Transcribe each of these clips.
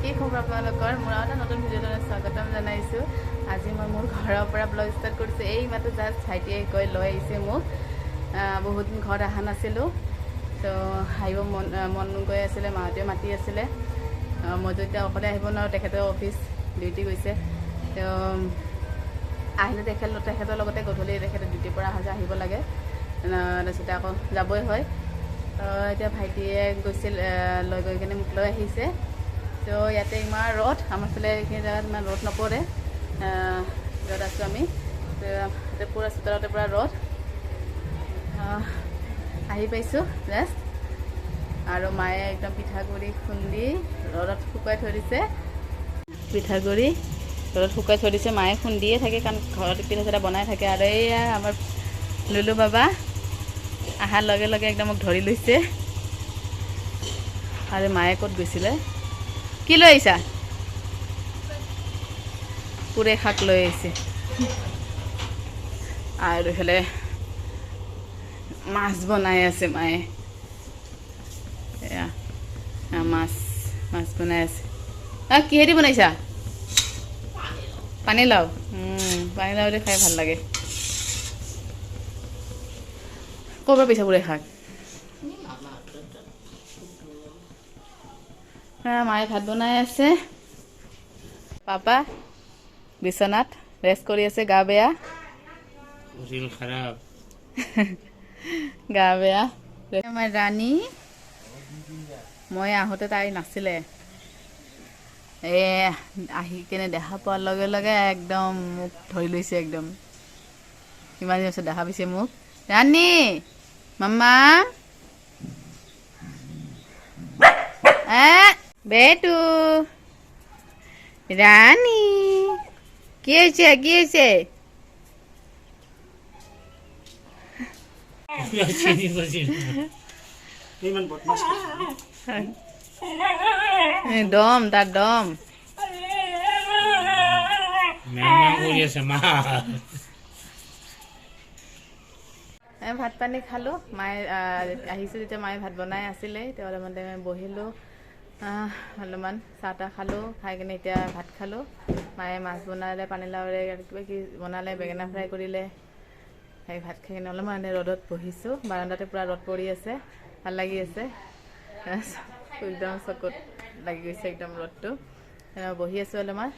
কি খবৰ আপোনালোকৰ? মোৰ এটা নতুন ভিডিঅ'লৈ স্বাগতম জনাইছোঁ। আজি মই মোৰ ঘৰৰ পৰা ব্লগ ষ্টাৰ্ট কৰিছোঁ। এই মাত্ৰ জাষ্ট ভাইটিয়ে গৈ লৈ আহিছে মোক। বহুত দিন ঘৰত অহা নাছিলোঁ, তো আহিব মন গৈ আছিলে, মাহঁতেও মাতি আছিলে। মইতো এতিয়া অকলে আহিব নোৱাৰোঁ, তেখেতৰ অফিচ ডিউটি গৈছে। তো আহিলে তেখেতৰ লগতে গধূলি তেখেতে ডিউটিৰ পৰা আহিব লাগে, তাৰপিছতে আকৌ যাবই হয়। এতিয়া ভাইটিয়ে গৈছিল, লৈ গৈ কিনে মোক লৈ আহিছে। তো ইয়াতে ইমান ৰ'দ, আমাৰ ফালে এইখিনি জেগাত ইমান ৰ'দ নপৰে, য'ত আছোঁ আমি। তো পূৰা চোতালতে পূৰা ৰ'দ। আহি পাইছোঁ জাষ্ট, আৰু মায়ে একদম পিঠাগুড়ি খুন্দি ৰ'দত শুকুৱাই থৈ দিছে। পিঠাগুড়ি ৰ'দত শুকুৱাই থৈ দিছে, মায়ে খুন্দিয়ে থাকে, কাৰণ ঘৰত পিঠা চিঠা বনাই থাকে। আৰু এইয়া আমাৰ লুলু বাবা অহাৰ লগে লগে একদম মোক ধৰি লৈছে। আৰু মায়ে ক'ত গৈছিলে? কি লৈ আহিছা? পুৰৈ শাক লৈ আহিছে। আৰু এইফালে মাছ বনাই আছে মায়ে। এয়া মাছ বনাই আছে। কিহেদি বনাইছা? পানীলাও। পানীলাও দি খাই ভাল লাগে। ক'ৰ পৰা পাইছা পুৰৈ শাক? মায়ে ভাত বনাই আছে। পাপা বিচনাত ৰেষ্ট কৰি আছে, গা বেয়া। গা বেয়া। আমাৰ ৰাণী, মই আহোঁতে তাই নাছিলে। আহি কিনে দেখা পোৱাৰ লগে লগে একদম মোক ধৰি লৈছে। একদম কিমান দিন পিছত দেখা পাইছে মোক। ৰাণী, মাম্মা, বেটু, ৰাণী, কি হৈছে? কি হৈছে? দম, তাৰ দম। ভাত পানী খালোঁ। মায়ে আহিছোঁ যেতিয়া মায়ে ভাত বনাই আছিলে, তেওঁ অলপমান টাইম বহিলোঁ, অলপমান চাহ তাহ খালোঁ। খাই কিনে এতিয়া ভাত খালোঁ। মায়ে মাছ বনালে, পানীলাওৰে কিবা কিবি বনালে, বেঙেনা ফ্ৰাই কৰিলে। সেই ভাত খাই কিনে অলপমান ৰ'দত বহিছোঁ। বাৰাণ্ডাতে পূৰা ৰ'দ পৰি আছে, ভাল লাগি আছে। একদম চকুত লাগি গৈছে একদম ৰ'দটো। বহি আছোঁ অলপমান।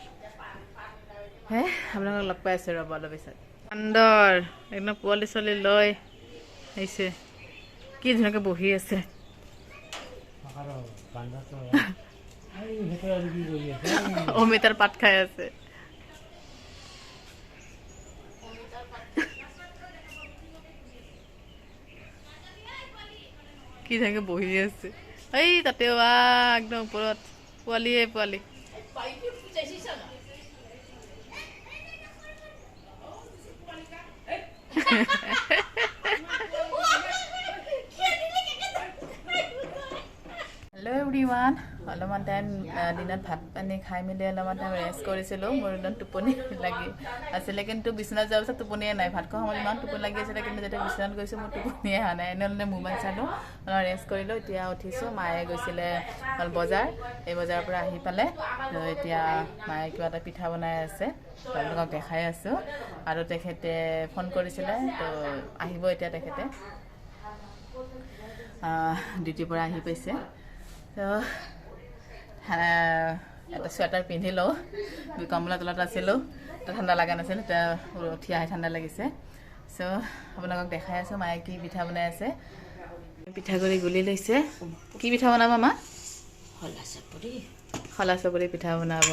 আপোনালোকক লগ পাই আছোঁ ৰ'ব অলপ পিছত। বান্দৰ একদম পোৱালি ছোৱালী লৈ আহিছে, কি ধুনীয়াকৈ বহি আছে। অমিতাৰ পাত খাই আছে। কি ধুনীয়াকৈ বহি আছে। এই তাতেও একদম ওপৰত পোৱালিয়ে পোৱালি। হেল্ল' এভৰিৱান, অলপমান টাইম দিনত ভাত পানী খাই মেলি অলপমান টাইম ৰেষ্ট কৰিছিলোঁ। মোৰ একদম টোপনি লাগি আছিলে, কিন্তু বিচনাত যোৱাৰ পিছত টোপনিয়ে নাই। ভাত খোৱা সময়ত ইমান টোপনি লাগি আছিলে, কিন্তু যেতিয়া বিচনাত গৈছোঁ মোৰ টোপনিয়ে অহা নাই। এনেহ'লে মোবাইল চালোঁ, অলপ ৰেষ্ট কৰিলোঁ। এতিয়া উঠিছোঁ। মায়ে গৈছিলে বজাৰ, এই বজাৰৰ পৰা আহি পালে। এতিয়া মায়ে কিবা এটা পিঠা বনাই আছে, আপোনালোকক দেখাই আছোঁ। আৰু তেখেতে ফোন কৰিছিলে, তো আহিব এতিয়া তেখেতে। ডিউটিৰ পৰা আহি পাইছে। তো এটা চুৱেটাৰ পিন্ধি লওঁ, কম্বলৰ তলত আছিলোঁ, তো ঠাণ্ডা লগা নাছিল। এতিয়া উঠি আহি ঠাণ্ডা লাগিছে। চ' আপোনালোকক দেখাই আছোঁ মায়ে কি পিঠা বনাই আছে। পিঠাগুড়ি গুলি লৈছে। কি পিঠা বনাব মা? খলা চাপৰি পিঠা বনাব।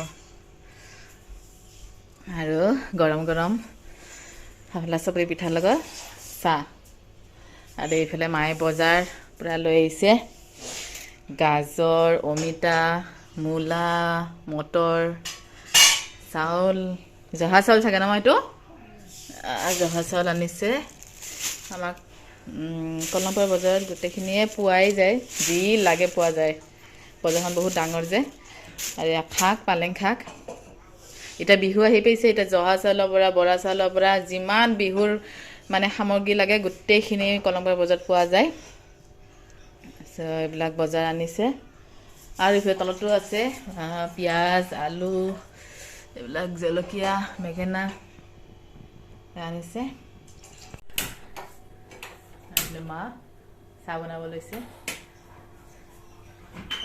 আৰু গৰম গৰম খলা চাপৰি পিঠাৰ লগত চাহ। আৰু এইফালে মায়ে বজাৰ পূৰা লৈ আহিছে। গাজৰ, অমিতা, মূলা, মটৰ, চাউল, জহা চাউল চাগে ন? এইটো জহা চাউল আনিছে। আমাক কলমপুৰ বজাৰত গোটেইখিনিয়ে পোৱাই যায়, যি লাগে পোৱা যায়। বজাৰখন বহুত ডাঙৰ যে। আৰু শাক, পালেং শাক। এতিয়া বিহু আহি পাইছে। এতিয়া জহা চাউলৰ পৰা, বৰা চাউলৰ পৰা যিমান বিহুৰ মানে সামগ্ৰী লাগে গোটেইখিনি কলমপুৰ বজাৰত পোৱা যায়। চ' এইবিলাক বজাৰ আনিছে। আৰু এইফালে তলতো আছে পিঁয়াজ আলু এইবিলাক জলকীয়া বেঙেনা আনিছে। মা চাহ বনাব লৈছে।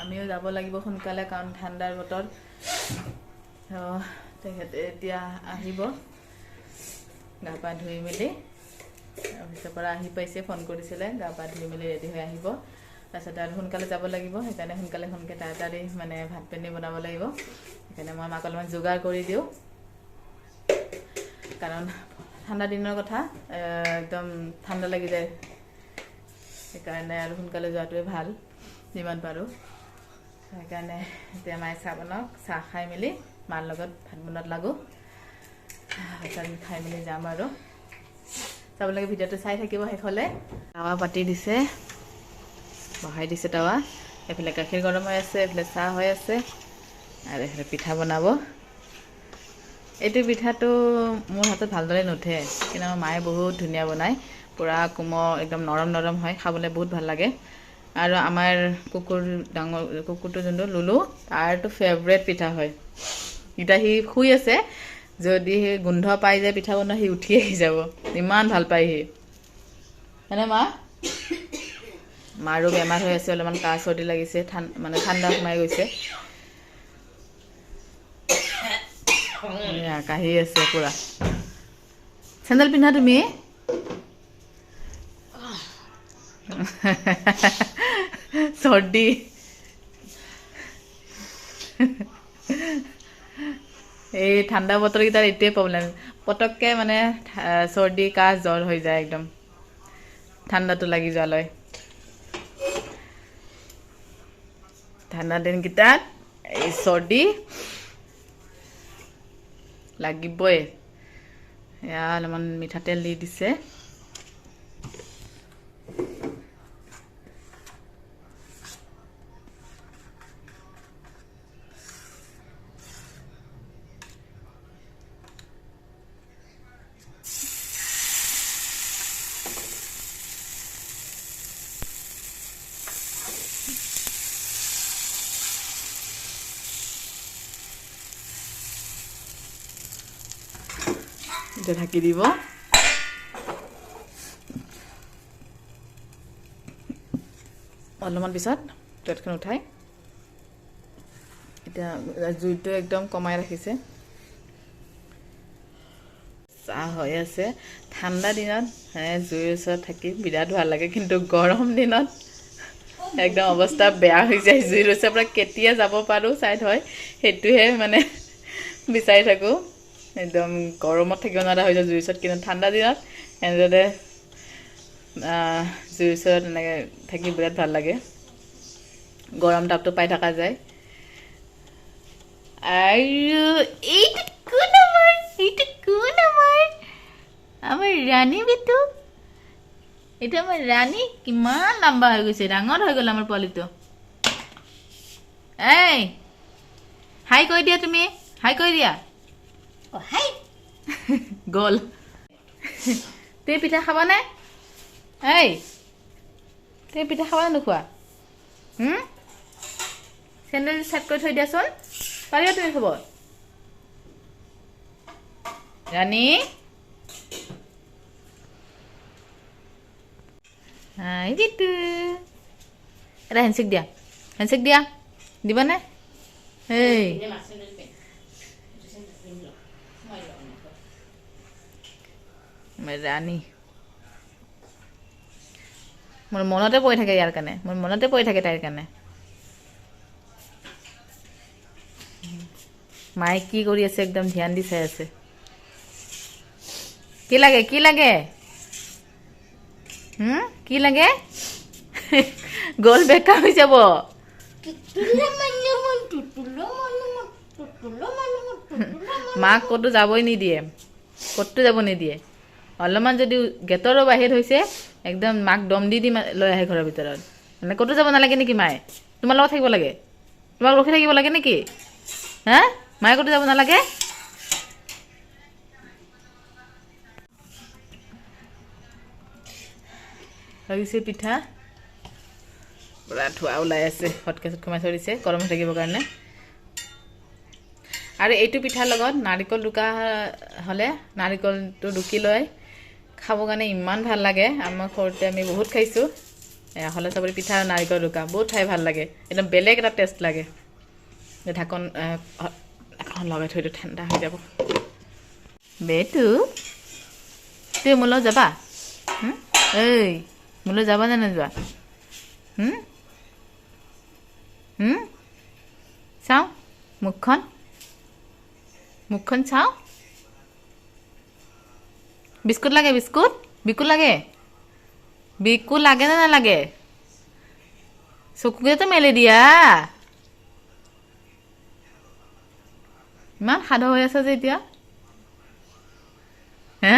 আমিও যাব লাগিব সোনকালে কাৰণ ঠাণ্ডাৰ বতৰ। তেখেতে এতিয়া আহিব গা পা ধুই মেলি, অফিচৰ পৰা আহি পাইছে, ফোন কৰিছিলে গা পা ধুই মেলি ৰেডি হৈ আহিব। তাৰপিছত আৰু সোনকালে যাব লাগিব, সেইকাৰণে সোনকালে তাড়াতাড়ি মানে ভাত পানী বনাব লাগিব। সেইকাৰণে মই মাক অলপমান যোগাৰ কৰি দিওঁ, কাৰণ ঠাণ্ডা দিনৰ কথা, একদম ঠাণ্ডা লাগি যায়। সেইকাৰণে আৰু সোনকালে যোৱাটোৱে ভাল যিমান পাৰোঁ। সেইকাৰণে এতিয়া মায়ে চাহ বনাওক, চাহ খাই মেলি মাৰ লগত ভাত বনোৱাত লাগোঁ। তাৰপিছত খাই মেলি যাম আৰু। চাব লাগে ভিডিঅ'টো চাই থাকিব শেষলৈ। তাৱা পাতি দিছে, বহাই দিছে তাৱা। এইফালে গাখীৰ গৰম হৈ আছে, এইফালে চাহ হৈ আছে, আৰু এইফালে পিঠা বনাব। এইটো পিঠাটো মোৰ হাতত ভালদৰে নুঠে, কিন্তু আমাৰ মায়ে বহুত ধুনীয়া বনায়, পূৰা কোমল একদম নৰম নৰম হয়, খাবলৈ বহুত ভাল লাগে। আৰু আমাৰ ডাঙৰ কুকুৰটো যোনটো লুলু, তাৰতো ফেভৰেট পিঠা হয়। এতিয়া সি শুই আছে, যদি সি গোন্ধ পাই যায় পিঠা বনোৱা, সি উঠি আহি যাব, ইমান ভাল পায় সি। হয়নে মা? মাৰো বেমাৰ হৈ আছে, অলপমান কাহ চৰ্দি লাগিছে, মানে ঠাণ্ডা সোমাই গৈছে। কাহি আছে পুৰা। চেণ্ডেল পিন্ধা তুমি? চৰ্দি। এই ঠাণ্ডা বতৰকেইটাৰ এইটোৱে প্ৰব্লেম, পটককৈ মানে চৰ্দি কাহ জ্বৰ হৈ যায় একদম, ঠাণ্ডাটো লাগি যোৱালৈ। ঠাণ্ডা দিনকেইটাত এই চৰ্দি লাগিবই। এয়া অলপমান মিঠাতেল দি দিছে। এতিয়া ঢাকি দিব। অলপমান পিছত প্লেটখন উঠাই, এতিয়া জুইটো একদম কমাই ৰাখিছে। চাহ হৈ আছে। ঠাণ্ডা দিনত জুইৰ ওচৰত থাকি বিৰাট ভাল লাগে, কিন্তু গৰম দিনত একদম অৱস্থা বেয়া হৈ যায়। জুইৰ ওচৰৰ পৰা কেতিয়া যাব পাৰোঁ চাইড হয়, সেইটোহে মানে বিচাৰি থাকোঁ। একদম গৰমত থাকিব নোৱাৰা হৈ যায় জুইৰ ওচৰত, কিন্তু ঠাণ্ডা দিনত এনেদৰে জুইৰ ওচৰত এনেকৈ থাকি বিৰাট ভাল লাগে, গৰম তাপটো পাই থকা যায়। আৰু এইটো কোন আমাৰ ৰাণী বিটু, এইটো আমাৰ ৰাণী। কিমান লম্বা হৈ গৈছে, ডাঙৰ হৈ গ'ল আমাৰ পোৱালিটো। এই হাই কৈ দিয়া, তুমি হাই কৈ দিয়া। হাই গ'ল। তুমি পিঠা খাবানে? এই তুমি পিঠা খাবা নে নোখোৱা? চেণ্ডেল চেট কৰি থৈ দিয়াচোন, পাৰিবা তুমি খাব? ৰাণী হাই বিটু, এটা হেণ্ডশ্বেক দিয়া, হেণ্ডশ্বেক দিয়া, দিবানে? এই ৰাণী, মোৰ মনতে পৰি থাকে ইয়াৰ কাৰণে, মোৰ মনতে পৰি থাকে তাইৰ কাৰণে। মায়ে কি কৰি আছে একদম ধ্যান দি চাই আছে। কি লাগে, কি লাগে, কি লাগে? গ'ল বেকা হৈ যাব। মাক ক'তো যাবই নিদিয়ে, ক'তো যাব নিদিয়ে। অলপমান যদি গেটৰো বাহিৰ হৈছে, একদম মাক দম দি লৈ আহে ঘৰৰ ভিতৰত। মানে ক'তো যাব নালাগে নেকি মায়ে? তোমাৰ লগত থাকিব লাগে, তোমাক ৰখি থাকিব লাগে নেকি? হা, মায়ে ক'তো যাব নালাগে? লাগিছে পিঠা, পুৰা ধোৱা ওলাই আছে হটকেছত কমাই থৈ দিছে গৰম হৈ থাকিবৰ কাৰণে আৰু এইটো পিঠাৰ লগত নাৰিকল ৰুকা হ'লে নাৰিকলটো ৰুকি লৈ খাবৰ কাৰণে ইমান ভাল লাগে আমাৰ ঘৰতে আমি বহুত খাইছোঁ হ'লে চবৰে পিঠা আৰু নাৰিকল ৰুকা বহুত খাই ভাল লাগে একদম বেলেগ এটা টেষ্ট লাগে ঢাকন এখন লগাই থৈ দিওঁ ঠাণ্ডা হৈ যাব বেটু তুই মোলৈ যাবা এই মোলৈ যাবা নে নোযোৱা চাওঁ মুখখন চাওঁ বিস্কুট লাগে বিস্কুট লাগে বিস্কুট লাগে নে নালাগে চকুকেতো মেলি দিয়া ইমান সাধ হৈ আছে যে এতিয়া হে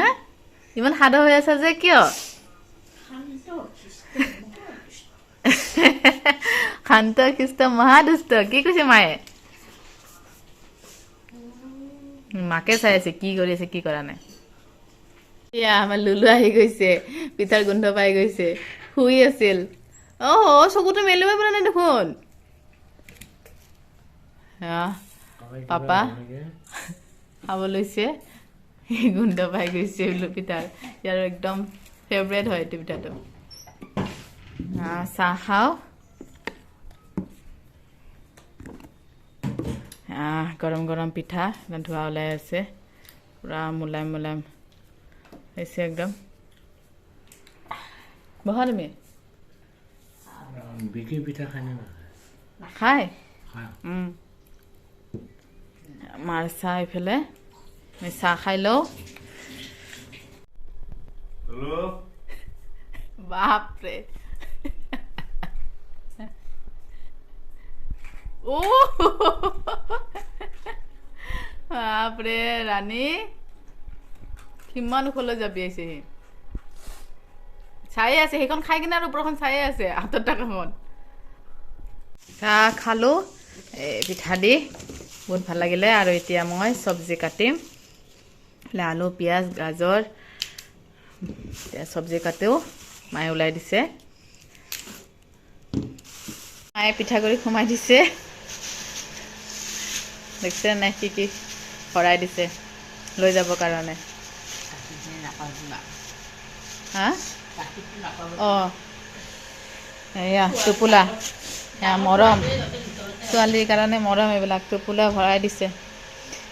ইমান সাধ হৈ আছে যে কিয় শান্ত খ্ৰীষ্ট মহাদুষ্ট কি কৈছে মায়ে মাকে চাই আছে কি কৰি আছে কি কৰা নাই এয়া আমাৰ লুলু আহি গৈছে পিঠাৰ গোন্ধ পাই গৈছে শুই আছিল চকুটো মেলিবই পৰা নাই দেখোন পাপা খাব লৈছে গোন্ধ পাই গৈছে বোলো পিঠাৰ ইয়াৰ একদম ফেভৰেট হয় এইটো পিঠাটো চাহ খাওঁ গৰম গৰম পিঠা ধোৱা ওলাই আছে পুৰা মোলায়েম মোলায়েম হৈছে একদম বহা তুমি বিকি পিঠা খাই নে নাখায় মাৰ চাহ এইফালে আমি চাহ খাই লওঁ বাপৰে বাপৰে ৰাণী কিমান ওখলৈ যাবি আহিছে সি চায়ে আছে সেইখন খাই কিনে আৰু ওপৰখন চায়ে আছে হাতৰ টাকাখন চাহ খালোঁ পিঠা দি বহুত ভাল লাগিলে আৰু এতিয়া মই চব্জি কাটিম আলু পিঁয়াজ গাজৰ চব্জি কাটিও মায়ে ওলাই দিছে মায়ে পিঠাগুড়ি সোমাই দিছে দেখিছে নাই কি কি ভৰাই দিছে লৈ যাবৰ কাৰণে এয়া টোপোলা মৰম ছোৱালীৰ কাৰণে মৰম এইবিলাক টোপোলা ভৰাই দিছে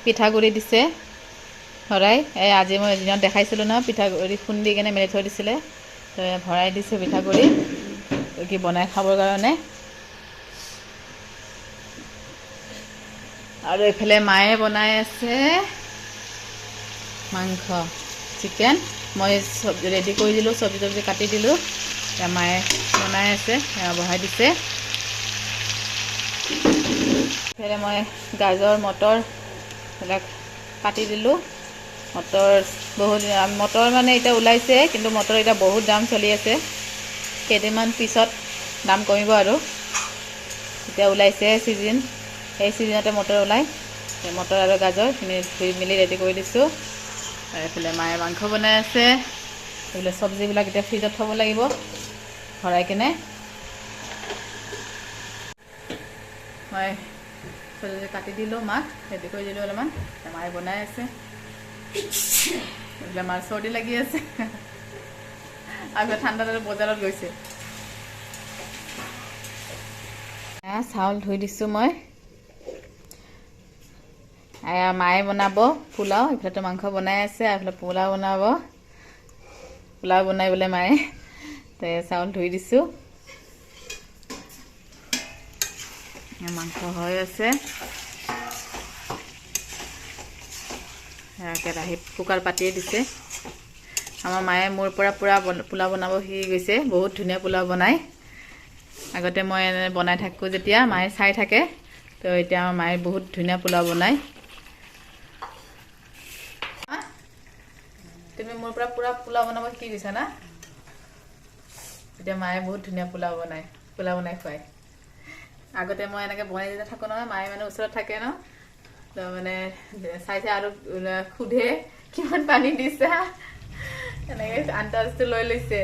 পিঠাগুড়ি দিছে ভৰাই আজি মই দিনত দেখাইছিলোঁ ন পিঠাগুড়ি খুন্দি কেনে মেলি থৈ দিছিলে তো ভৰাই দিছে পিঠাগুড়ি কি বনাই খাবৰ কাৰণে আৰু এইফালে মায়ে বনাই আছে মাংস চিকেন মই চব্জি ৰেডি কৰি দিলোঁ চব্জি কাটি দিলোঁ এতিয়া মায়ে বনাই আছে বহাই দিছে এইফালে মই গাজৰ মটৰ এইবিলাক কাটি দিলোঁ মটৰ মানে এতিয়া ওলাইছে কিন্তু মটৰ এতিয়া বহুত দাম চলি আছে কেইদিনমান পিছত দাম কমিব আৰু এতিয়া ওলাইছে চিজন এই চিজনতে মটৰ ওলায় মটৰ আৰু গাজৰখিনি ধুই মেলি ৰেডি কৰি দিছোঁ আৰু এইফালে মায়ে মাংস বনাই আছে এইফালে চব্জিবিলাক এতিয়া ফ্ৰিজত থ'ব লাগিব ভৰাই কিনে মই চব্জি কাটি দিলোঁ মাক ৰেডি কৰি দিলোঁ অলপমান মায়ে বনাই আছে এইফালে মাৰ চৰ্দি লাগি আছে আৰু ঠাণ্ডাত বজাৰত গৈছে চাউল ধুই দিছোঁ মই মায়ে বনাব পোলাও এইফালেতো মাংস বনাই আছে এইফালে পোলাও বনাব পোলাও বনাই বোলে মায়ে তো চাউল ধুই দিছোঁ মাংস হৈ আছে কেৰাহীত কুকাৰ পাতিয়ে দিছে আমাৰ মায়ে মোৰ পৰা পুৰা পোলাও বনাব শিকি গৈছে বহুত ধুনীয়া পোলাও বনায় আগতে মই বনাই থাকোঁ যেতিয়া মায়ে চাই থাকে তো এতিয়া আমাৰ মায়ে বহুত ধুনীয়া পোলাও বনায় তুমি মোৰ পৰা পুৰা পোলাও বনাব শিকি গৈছা না এতিয়া মায়ে বহুত ধুনীয়া পোলাও বনাই খুৱায় আগতে মই এনেকৈ বনাই যেতিয়া থাকোঁ নহয় মায়ে মানে ওচৰত থাকে ন তো মানে চাইছে আৰু সোধে কিমান পানী দিছা এনেকৈ আন্দাজটো লৈ লৈছে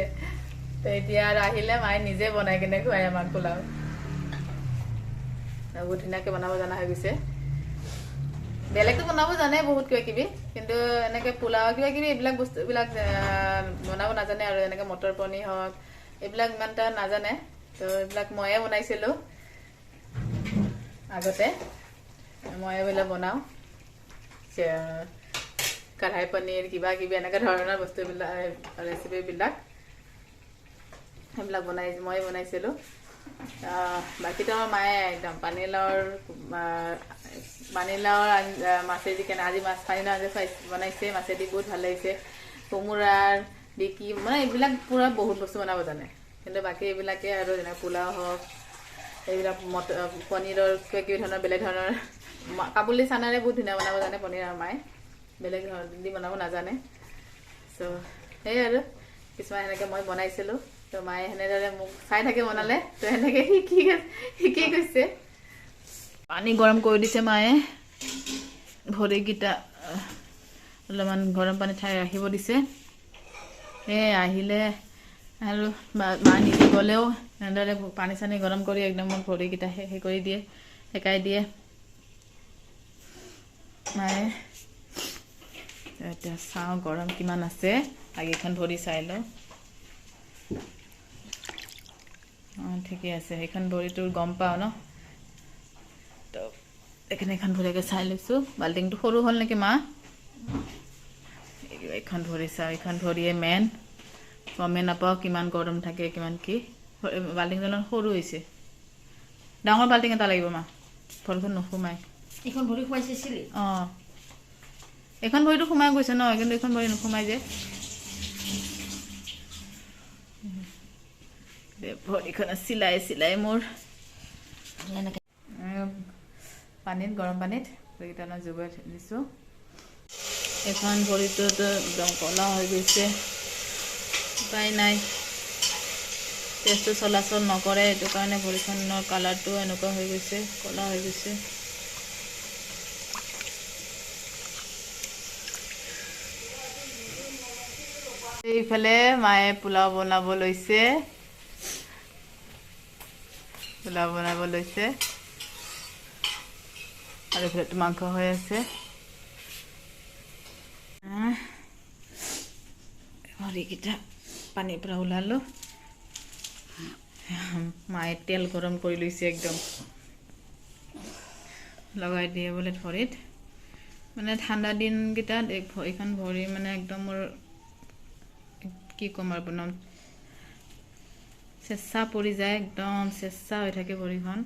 তো এতিয়া আৰু আহিলে মায়ে নিজে বনাই কিনে খুৱাই আমাক পোলাও বহুত ধুনীয়াকৈ বনাব জনা হৈ গৈছে বেলেগটো বনাব জানে বহুত কিবা কিবি কিন্তু এনেকৈ পোলাও কিবা কিবি এইবিলাক বস্তুবিলাক বনাব নাজানে আৰু এনেকৈ মটৰ পনীৰ হওক এইবিলাক ইমান এটা নাজানে তো এইবিলাক ময়ে বনাইছিলোঁ আগতে ময়ে বোলে বনাওঁ কঢ়াই পনীৰ কিবা কিবি এনেকুৱা ধৰণৰ বস্তুবিলাক ৰেচিপিবিলাক সেইবিলাক মই বনাইছিলোঁ বাকীটো আমাৰ মায়ে একদম পানীলাওৰ মাছেদি কেনে আজি পানীলাও আঞ্জা বনাইছে মাছেদি বহুত ভাল লাগিছে কোমোৰাৰ দি কি মানে এইবিলাক পূৰা বহুত বস্তু বনাব জানে কিন্তু বাকী এইবিলাকে আৰু যেনে পোলাও হওক এইবিলাক পনীৰৰ কিবা কিবি ধৰণৰ বেলেগ ধৰণৰ কাবুলি চানাৰে বহুত ধুনীয়া বনাব জানে পনীৰ আৰু মায়ে বেলেগ ধৰণৰ দি বনাব নাজানে চ' সেয়ে আৰু কিছুমান সেনেকৈ মই বনাইছিলোঁ তো মায়ে সেনেদৰে মোক চাই থাকে বনালে তো সেনেকৈ শিকি গৈছে পানী গৰম কৰি দিছে মায়ে ভৰিকেইটা অলপমান গৰম পানী ঠাই ৰাখিব দিছে সেই আহিলে আৰু মা নিজে গ'লেও এনেদৰে পানী চানী গৰম কৰি একদম মোৰ ভৰিকেইটা সেই কৰি দিয়ে সেকাই দিয়ে মায়ে এতিয়া চাওঁ গৰম কিমান আছে আগেখন ভৰি চাই লওঁ অঁ ঠিকে আছে সেইখন ভৰিটো গম পাওঁ ন তো এইখন ভৰিকে চাই লৈছোঁ বাল্টিংটো সৰু হ'ল নেকি মা এইখন ভৰি চাওঁ এইখন ভৰিয়ে মেইন গমে নাপাওঁ কিমান গৰম থাকে কিমান কি বাল্টিংজন সৰু হৈছে ডাঙৰ বাল্টিং এটা লাগিব মা ভৰিখন নোসোমাই এইখন ভৰি খুৱাইছিলি অঁ এইখন ভৰিটো সোমাই গৈছে ন কিন্তু এইখন ভৰি নোসোমাই যে ভৰিখন চিলাই মোৰ পানীত গৰম পানীত ভৰিকেইটা জুবুয়াই দিছোঁ এখন ভৰিটোতো একদম ক'লা হৈ গৈছে উপায় নাই তেজটো চলাচল নকৰে এইটো কাৰণে ভৰিখনৰ কালাৰটো এনেকুৱা হৈ গৈছে ক'লা হৈ গৈছে এইফালে মায়ে পোলাও বনাব লৈছে আৰু এইফালে মাংস হৈ আছে ভৰিকেইটা পানীৰ পৰা ওলালোঁ মায়ে তেল গৰম কৰি লৈছে একদম লগাই দিয়ে বোলে ভৰিত মানে ঠাণ্ডা দিনকেইটাত এইখন ভৰি মানে একদম মোৰ কি ক'ম আৰু বনাম চেঁচা পৰি যায় একদম চেঁচা হৈ থাকে ভৰিখন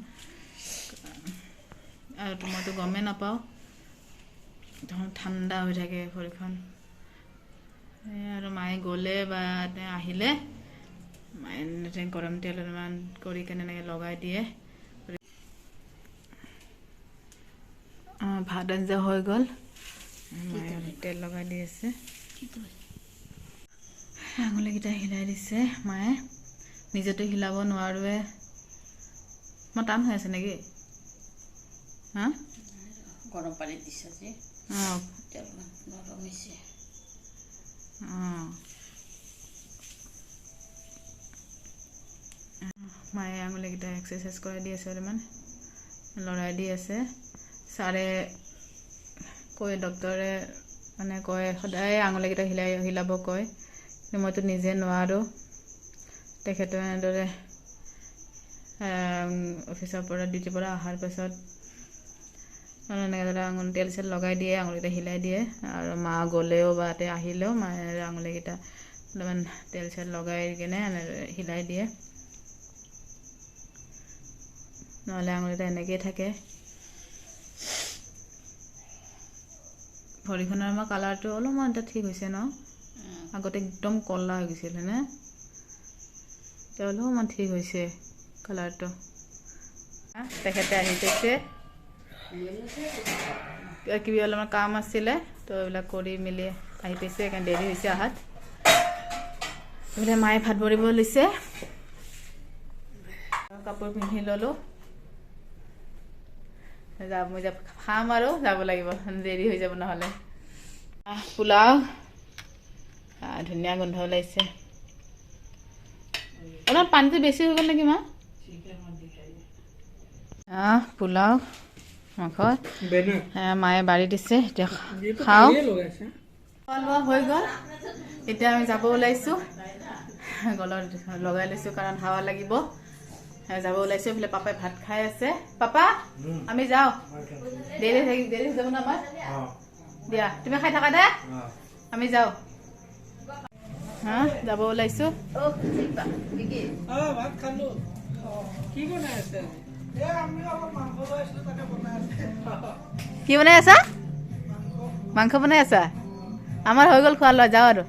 আৰু মইতো গমেই নাপাওঁ একদম ঠাণ্ডা হৈ থাকে ভৰিখন আৰু মায়ে গ'লে বা আহিলে মায়ে গৰম তেল অলপমান কৰি কেনে এনেকৈ লগাই দিয়ে ভাত আঞ্জা হৈ গ'ল মায়ে তেল লগাই দি আছে আঙুলিকেইটা হিলাই দিছে মায়ে নিজেতো হিলাব নোৱাৰোৱে মই টান হৈ আছে নেকি হা গৰম পানী দিছে যে অঁ নৰম হৈছে অঁ মায়ে আঙুলিকেইটা এক্সাৰচাইজ কৰাই দি আছে অলপমান লৰাই দি আছে ছাৰে কয় ডক্তৰে মানে কয় সদায় আঙুলিকেইটা হিলাব কয় কিন্তু মইতো নিজে নোৱাৰোঁ তেখেতে এনেদৰে অফিচৰ পৰা ডিউটিৰ পৰা অহাৰ পাছত এনেদৰে তেল চেল লগাই দিয়ে আঙুলিকেইটা হিলাই দিয়ে আৰু মা গ'লেও বা আহিলেও মায়ে আঙুলিকেইটা অলপমান তেল চেল লগাই কিনে হিলাই দিয়ে নহ'লে আঙুলিকেইটা এনেকৈয়ে থাকে ভৰিখনৰ আমাৰ কালাৰটো অলপমান এটা ঠিক হৈছে ন আগতে একদম ক'লা হৈ গৈছিল হয়নে এতিয়া অলপমান ঠিক হৈছে কালাৰটো তেখেতে আহি পাইছে কিবা অলপমান কাম আছিলে তো এইবিলাক কৰি মেলি আহি পাইছে সেইকাৰণে দেৰি হৈছে অহাত এইফালে মায়ে ভাত বৰিব লৈছে কাপোৰ পিন্ধি ল'লোঁ মই খাম আৰু যাব লাগিব দেৰি হৈ যাব নহ'লে পোলাও ধুনীয়া গোন্ধ ওলাইছে অলপ পানীটো বেছি হৈ গ'ল নেকি মা পোলাও মাংস মায়ে বাঢ়ি দিছে এতিয়া খাওঁ খোৱা লোৱা হৈ গ'ল এতিয়া আমি যাব ওলাইছোঁ গলত লগাই লৈছোঁ কাৰণ হাৱা লাগিব যাব ওলাইছোঁ এইফালে পাপাই ভাত খাই আছে পাপা আমি যাওঁ দেৰি হৈ যাব না আমাৰ দিয়া তুমি খাই থাকা দে আমি যাওঁ যাব ওলাইছোঁ কি বনাই আছা মাংস বনাই আছা আমাৰ হৈ গ'ল খোৱা লোৱা যাওঁ আৰু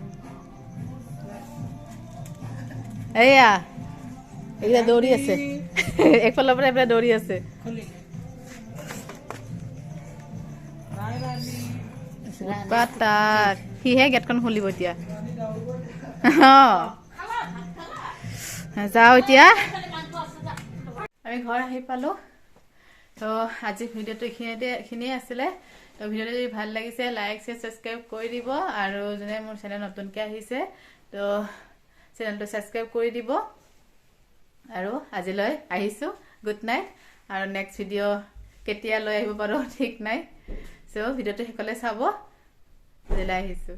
এইয়া এইকেইটা দৌৰি আছে একফালৰ পৰা এইফালে দৌৰি আছে তাক সিহে গেটখন খুলিব এতিয়া যাওঁ এতিয়া আমি ঘৰ আহি পালোঁ তো আজি ভিডিঅ'টো এইখিনিয়ে আছিলে তো ভিডিঅ'টো যদি ভাল লাগিছে লাইক শ্বেয়াৰ ছাবস্ক্ৰাইব কৰি দিব আৰু যোনে মোৰ চেনেল নতুনকৈ আহিছে তো চেনেলটো ছাবস্ক্ৰাইব কৰি দিব আৰু আজিলৈ আহিছোঁ গুড নাইট আৰু নেক্সট ভিডিঅ' কেতিয়া লৈ আহিব পাৰোঁ ঠিক নাই চ' ভিডিঅ'টো শেষলৈ চাব আজিলৈ আহিছোঁ